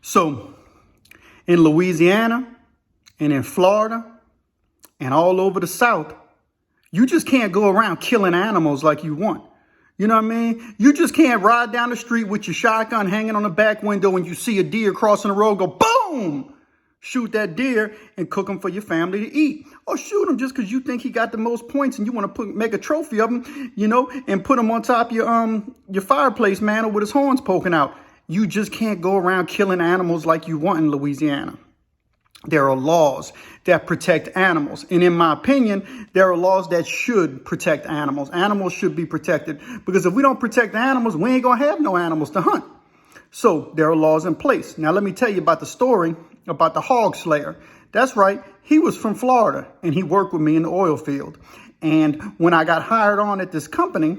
So in Louisiana and in Florida and all over the South, you just can't go around killing animals like you want. You know what I mean? You just can't ride down the street with your shotgun hanging on the back window when you see a deer crossing the road, go boom, shoot that deer and cook them for your family to eat. Or shoot him just because you think he got the most points and you want to make a trophy of him, and put him on top of your fireplace mantle with his horns poking out. You just can't go around killing animals like you want in Louisiana. There are laws that protect animals. And in my opinion, there are laws that should protect animals. Animals should be protected because if we don't protect animals, we ain't going to have no animals to hunt. So there are laws in place. Now, let me tell you about the story about the Hog Slayer. That's right. He was from Florida and he worked with me in the oil field. And when I got hired on at this company,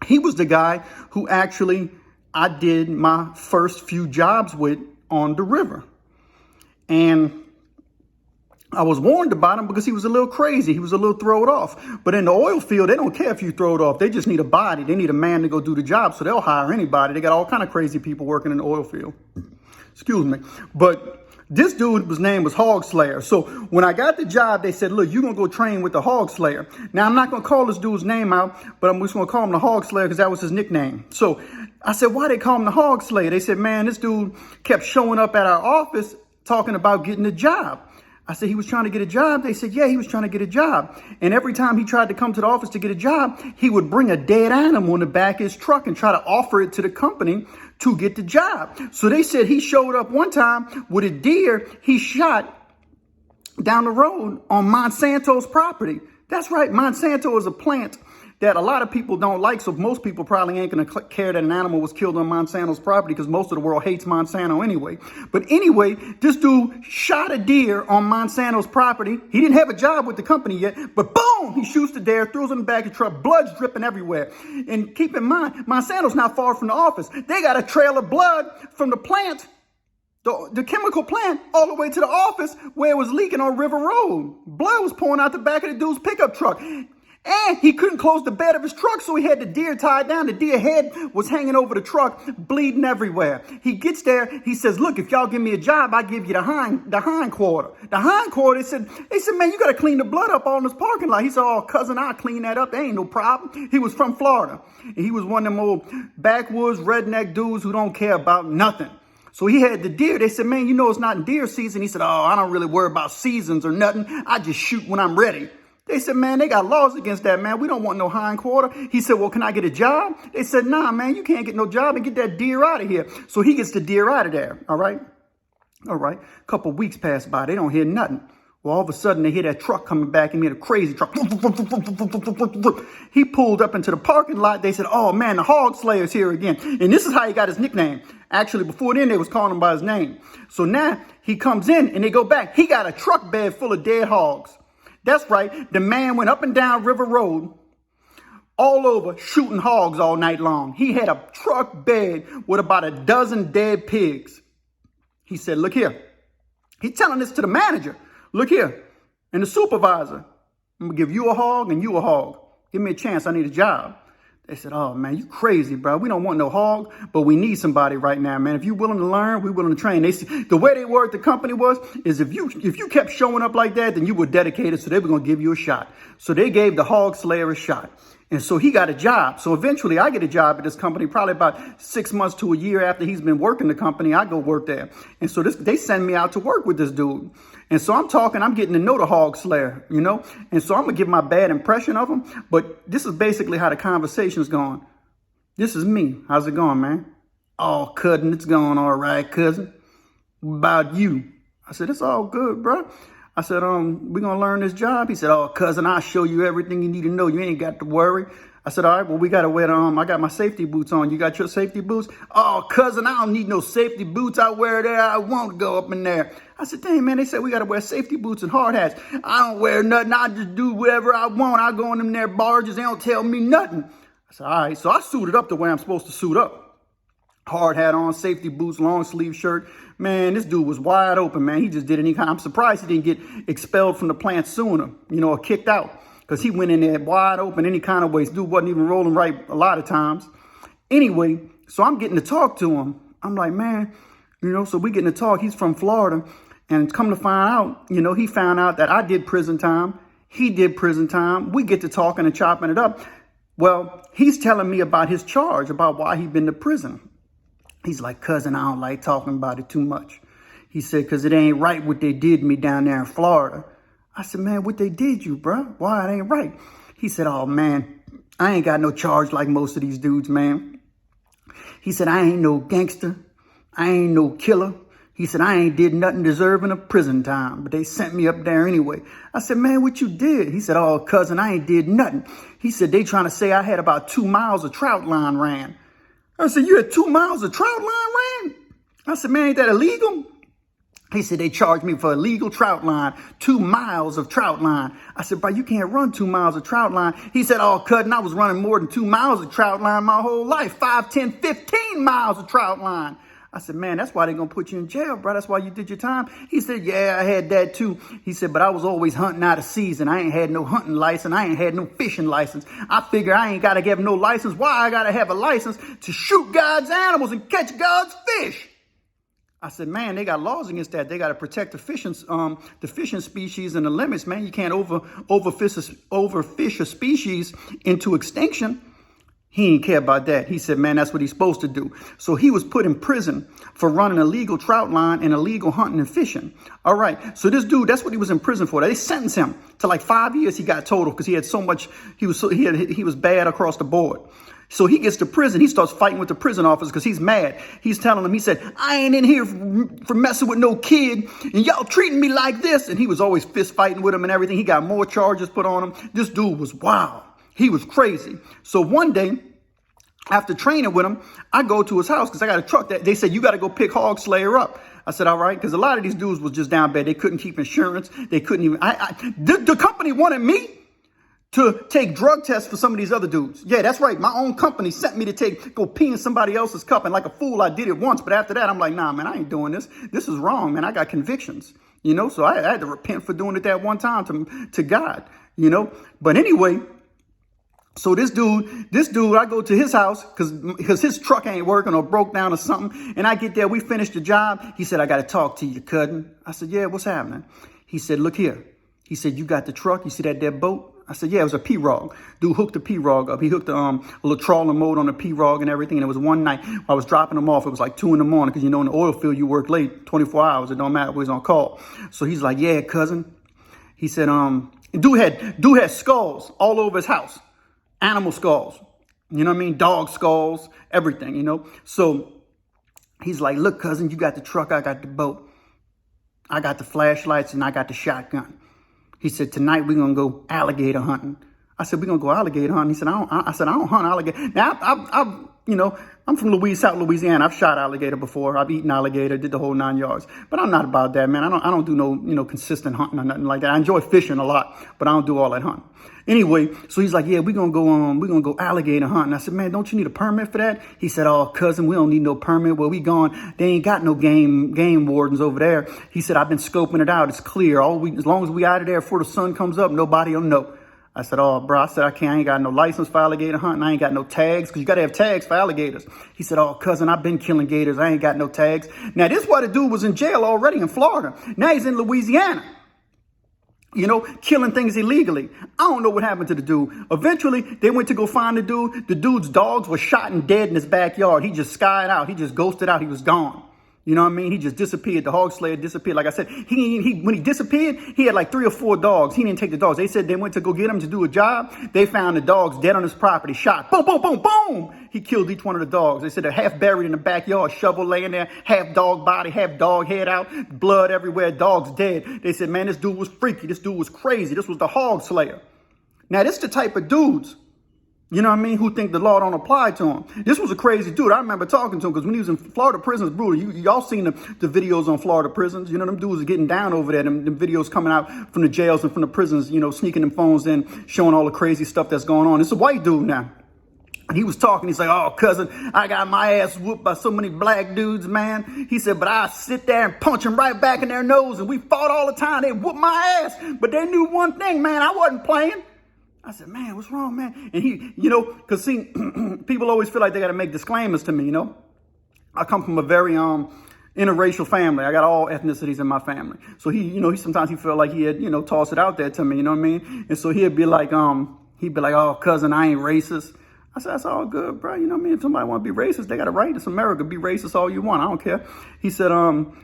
he was the guy who actually I did my first few jobs with on the river. And I was warned about him because he was a little crazy. He was a little thrown off. But in the oil field, they don't care if you throw it off. They just need a body. They need a man to go do the job. So they'll hire anybody. They got all kind of crazy people working in the oil field. Excuse me. But this dude, his name was Hog Slayer. So when I got the job, they said, look, you're going to go train with the Hog Slayer. Now, I'm not going to call this dude's name out, but I'm just going to call him the Hog Slayer because that was his nickname. So I said, why they call him the Hog Slayer? They said, man, this dude kept showing up at our office talking about getting a job. I said, he was trying to get a job. They said, yeah, he was trying to get a job. And every time he tried to come to the office to get a job, he would bring a dead animal in the back of his truck and try to offer it to the company to get the job. So they said he showed up one time with a deer he shot down the road on Monsanto's property. That's right. Monsanto is a plant that a lot of people don't like. So most people probably ain't going to care that an animal was killed on Monsanto's property because most of the world hates Monsanto anyway. But anyway, this dude shot a deer on Monsanto's property. He didn't have a job with the company yet, but boom, he shoots the deer, throws it in the back of the truck, blood's dripping everywhere. And keep in mind, Monsanto's not far from the office. They got a trail of blood from the plant, the chemical plant, all the way to the office where it was leaking on River Road. Blood was pouring out the back of the dude's pickup truck. And he couldn't close the bed of his truck, so he had the deer tied down. The deer head was hanging over the truck, bleeding everywhere. He gets there. He says, look, if y'all give me a job, I give you the hind quarter. The hind quarter, they said, man, you got to clean the blood up all in this parking lot. He said, oh, cousin, I'll clean that up. There ain't no problem. He was from Florida. And he was one of them old backwoods redneck dudes who don't care about nothing. So he had the deer. They said, man, it's not deer season. He said, oh, I don't really worry about seasons or nothing. I just shoot when I'm ready. They said, man, they got laws against that, man. We don't want no hind quarter. He said, well, can I get a job? They said, nah, man, you can't get no job and get that deer out of here. So he gets the deer out of there. All right. A couple of weeks pass by. They don't hear nothing. Well, all of a sudden, they hear that truck coming back and he had a crazy truck. He pulled up into the parking lot. They said, oh, man, the Hog Slayer's here again. And this is how he got his nickname. Actually, before then, they was calling him by his name. So now he comes in and they go back. He got a truck bed full of dead hogs. That's right. The man went up and down River Road all over shooting hogs all night long. He had a truck bed with about a dozen dead pigs. He said, look here. He's telling this to the manager. Look here. And the supervisor. I'm going to give you a hog and you a hog. Give me a chance. I need a job. They said, oh, man, you crazy, bro. We don't want no hog, but we need somebody right now, man. If you're willing to learn, we're willing to train. The way they worked the company is if you kept showing up like that, then you were dedicated, so they were going to give you a shot. So they gave the Hog Slayer a shot. And so he got a job. So eventually I get a job at this company, probably about 6 months to a year after he's been working the company. I go work there. And so they send me out to work with this dude. And so I'm getting to know the Hog Slayer, And so I'm going to give my bad impression of him. But this is basically how the conversation's going. This is me. How's it going, man? Oh, cousin, it's going all right, cousin. What about you? I said, it's all good, bro. I said, we're going to learn this job. He said, oh, cousin, I'll show you everything you need to know. You ain't got to worry. I said, all right, well, we got to wear I got my safety boots on. You got your safety boots? Oh, cousin, I don't need no safety boots. I wear that. I won't go up in there. I said, dang, man, they said we got to wear safety boots and hard hats. I don't wear nothing. I just do whatever I want. I go in them there barges. They don't tell me nothing. I said, all right. So I suited up the way I'm supposed to suit up. Hard hat on, safety boots, long sleeve shirt. Man, this dude was wide open, man. He just did any kind. I'm surprised he didn't get expelled from the plant sooner, or kicked out. Because he went in there wide open any kind of ways. Dude wasn't even rolling right a lot of times. Anyway, so I'm getting to talk to him. I'm like, man, So we getting to talk. He's from Florida. And come to find out, he found out that I did prison time. He did prison time. We get to talking and chopping it up. Well, he's telling me about his charge, about why he'd been to prison. He's like, cousin, I don't like talking about it too much. He said, because it ain't right what they did to me down there in Florida. I said, man, what they did you, bro? Why it ain't right? He said, oh, man, I ain't got no charge like most of these dudes, man. He said, I ain't no gangster. I ain't no killer. He said, I ain't did nothing deserving of prison time, but they sent me up there anyway. I said, man, what you did? He said, oh, cousin, I ain't did nothing. He said, they trying to say I had about 2 miles of trout line ran. I said, you had 2 miles of trout line ran? I said, man, ain't that illegal? He said, they charged me for illegal trout line, 2 miles of trout line. I said, bro, you can't run 2 miles of trout line. He said, oh, cousin, I was running more than 2 miles of trout line my whole life, 5, 10, 15 miles of trout line. I said, man, that's why they're going to put you in jail, bro. That's why you did your time. He said, yeah, I had that too. He said, but I was always hunting out of season. I ain't had no hunting license. I ain't had no fishing license. I figure I ain't got to give no license. Why I got to have a license to shoot God's animals and catch God's fish? I said, man, they got laws against that. They got to protect the fishing species and the limits, man. You can't overfish a species into extinction. He didn't care about that. He said, man, that's what he's supposed to do. So he was put in prison for running illegal trout line and illegal hunting and fishing. All right. So this dude, that's what he was in prison for. They sentenced him to like 5 years. He got total because he had so much. He was bad across the board. So he gets to prison. He starts fighting with the prison officer because he's mad. He's telling them, he said, I ain't in here for messing with no kid. And y'all treating me like this. And he was always fist fighting with him and everything. He got more charges put on him. This dude was wild. He was crazy. So one day, after training with him, I go to his house because I got a truck that they said, you got to go pick Hog Slayer up. I said, all right, because a lot of these dudes was just down bad. They couldn't keep insurance. They couldn't even. The company wanted me to take drug tests for some of these other dudes. Yeah, that's right. My own company sent me to go pee in somebody else's cup. And like a fool, I did it once. But after that, I'm like, nah, man, I ain't doing this. This is wrong, man. I got convictions, so I had to repent for doing it that one time to God, But anyway, so this dude, I go to his house because his truck ain't working or broke down or something. And I get there. We finished the job. He said, I got to talk to you, cousin. I said, yeah, what's happening? He said, look here. He said, you got the truck? You see that boat? I said, yeah, it was a P-Rog. Dude hooked the P-Rog up. He hooked a little trawler mode on the P-Rog and everything. And it was one night I was dropping him off. It was like 2 a.m. because, in the oil field, you work late, 24 hours. It don't matter if he's on call. So he's like, yeah, cousin. He said, dude had skulls all over his house. Animal skulls. You know what I mean? Dog skulls, everything, So he's like, look, cousin, you got the truck. I got the boat. I got the flashlights and I got the shotgun. He said, tonight we're going to go alligator hunting. I said, we're going to go alligator hunting. He said, I don't hunt alligator. Now, I'm from South Louisiana. I've shot alligator before. I've eaten alligator, did the whole 9 yards. But I'm not about that, man. I don't do no, consistent hunting or nothing like that. I enjoy fishing a lot, but I don't do all that hunting. Anyway, so he's like, yeah, we're going to go alligator hunting. I said, man, don't you need a permit for that? He said, oh, cousin, we don't need no permit. Well, we gone. They ain't got no game wardens over there. He said, I've been scoping it out. It's clear. As long as we out of there before the sun comes up, nobody will know. I said, oh, bro, I ain't got no license for alligator hunting. I ain't got no tags because you got to have tags for alligators. He said, oh, cousin, I've been killing gators. I ain't got no tags. Now, this is why the dude was in jail already in Florida. Now he's in Louisiana, killing things illegally. I don't know what happened to the dude. Eventually, they went to go find the dude. The dude's dogs were shot and dead in his backyard. He just skied out. He just ghosted out. He was gone. You know what I mean? He just disappeared. The Hog Slayer disappeared. Like I said, when he disappeared, he had like 3 or 4 dogs. He didn't take the dogs. They said they went to go get him to do a job. They found the dogs dead on his property, shot. Boom, boom, boom, boom. He killed each one of the dogs. They said they're half buried in the backyard, shovel laying there, half dog body, half dog head out, blood everywhere, dogs dead. They said, man, this dude was freaky. This dude was crazy. This was the Hog Slayer. Now, this is the type of dudes, who think the law don't apply to him. This was a crazy dude. I remember talking to him because when he was in Florida prisons, brutal. Y'all seen the videos on Florida prisons. Them dudes are getting down over there. Them videos coming out from the jails and from the prisons, sneaking them phones in, showing all the crazy stuff that's going on. It's a white dude now. And he was talking. He's like, oh, cousin, I got my ass whooped by so many black dudes, man. He said, but I sit there and punch them right back in their nose. And we fought all the time. They whooped my ass. But they knew one thing, man. I wasn't playing. I said, man, what's wrong, man? And he, because see, people always feel like they got to make disclaimers to me, I come from a very, interracial family. I got all ethnicities in my family. So he sometimes he felt like he had, toss it out there to me, you know what I mean? And so he'd be like, oh, cousin, I ain't racist. I said, that's all good, bro. You know what I mean? If somebody want to be racist, they got a right. It's America. Be racist all you want. I don't care. He said, oh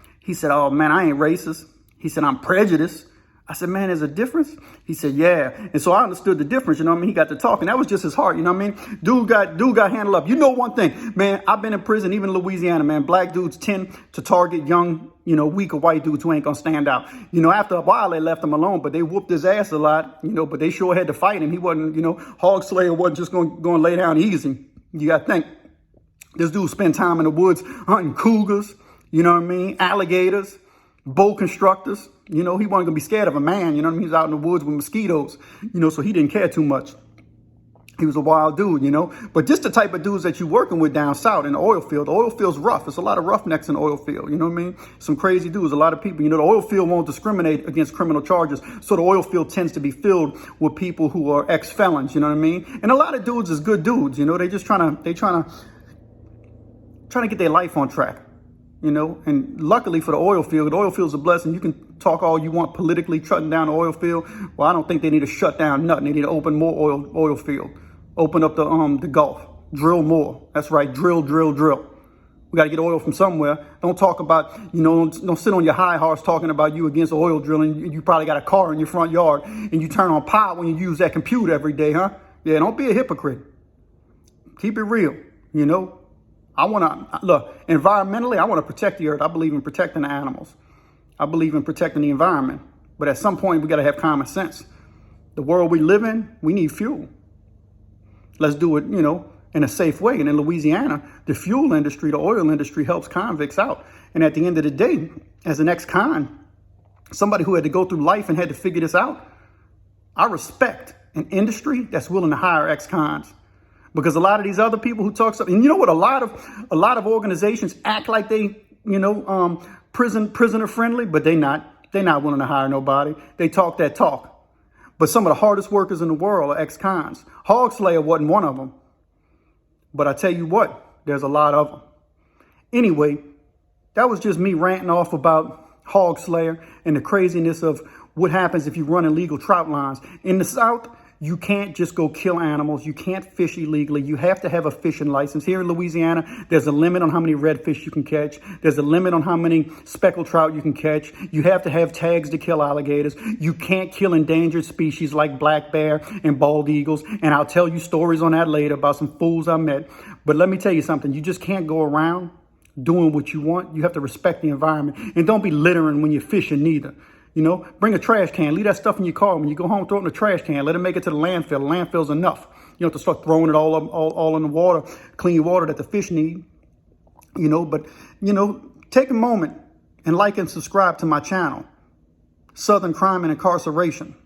man, I ain't racist. He said, I'm prejudiced. I said, man, there's a difference? He said, yeah. And so I understood the difference, you know what I mean? He got to talking. That was just his heart, you know what I mean? Dude got handled up. You know one thing, man, I've been in prison, even in Louisiana, man. Black dudes tend to target young, weaker white dudes who ain't gonna stand out. After a while, they left him alone, but they whooped his ass a lot, but they sure had to fight him. He wasn't, Hog Slayer wasn't just gonna lay down easy. You gotta think. This dude spent time in the woods hunting cougars, you know what I mean? Alligators, bow constructors. He wasn't going to be scared of a man. You know what I mean? He was out in the woods with mosquitoes, so he didn't care too much. He was a wild dude, But just the type of dudes that you're working with down south in the oil field. The oil field's rough. There's a lot of roughnecks in the oil field. You know what I mean? Some crazy dudes. A lot of people. The oil field won't discriminate against criminal charges. So the oil field tends to be filled with people who are ex-felons. You know what I mean? And a lot of dudes is good dudes. They just trying to get their life on track. And luckily for the oil field's a blessing. You can talk all you want politically, shutting down the oil field. Well, I don't think they need to shut down nothing. They need to open more oil field. Open up the Gulf. Drill more. That's right. Drill. We got to get oil from somewhere. Don't talk about, don't sit on your high horse talking about you against oil drilling. You probably got a car in your front yard and you turn on power when you use that computer every day, huh? Yeah, don't be a hypocrite. Keep it real, I want to, look, environmentally, I want to protect the earth. I believe in protecting the animals. I believe in protecting the environment. But at some point, we got to have common sense. The world we live in, we need fuel. Let's do it, in a safe way. And in Louisiana, the fuel industry, the oil industry helps convicts out. And at the end of the day, as an ex-con, somebody who had to go through life and had to figure this out, I respect an industry that's willing to hire ex-cons. Because a lot of these other people who talk stuff, and you know what, a lot of organizations act like they, prisoner friendly, but they're not willing to hire nobody. They talk that talk. But some of the hardest workers in the world are ex-cons. Hog Slayer wasn't one of them. But I tell you what, there's a lot of them. Anyway, that was just me ranting off about Hog Slayer and the craziness of what happens if you run illegal trout lines. In the South, you can't just go kill animals. You can't fish illegally. You have to have a fishing license. Here in Louisiana, there's a limit on how many redfish you can catch. There's a limit on how many speckled trout you can catch. You have to have tags to kill alligators. You can't kill endangered species like black bear and bald eagles. And I'll tell you stories on that later about some fools I met. But let me tell you something. You just can't go around doing what you want. You have to respect the environment. And don't be littering when you're fishing neither. Bring a trash can. Leave that stuff in your car. When you go home, throw it in the trash can. Let it make it to the landfill. The landfill's enough. You don't have to start throwing it all in the water, clean water that the fish need. But take a moment and like and subscribe to my channel, Southern Crime and Incarceration,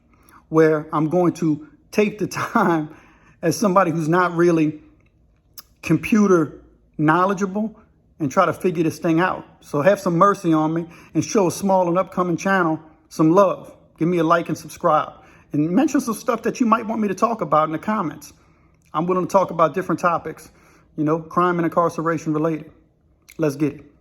where I'm going to take the time as somebody who's not really computer knowledgeable and try to figure this thing out. So have some mercy on me and show a small and upcoming channel some love. Give me a like and subscribe. And mention some stuff that you might want me to talk about in the comments. I'm willing to talk about different topics, crime and incarceration related. Let's get it.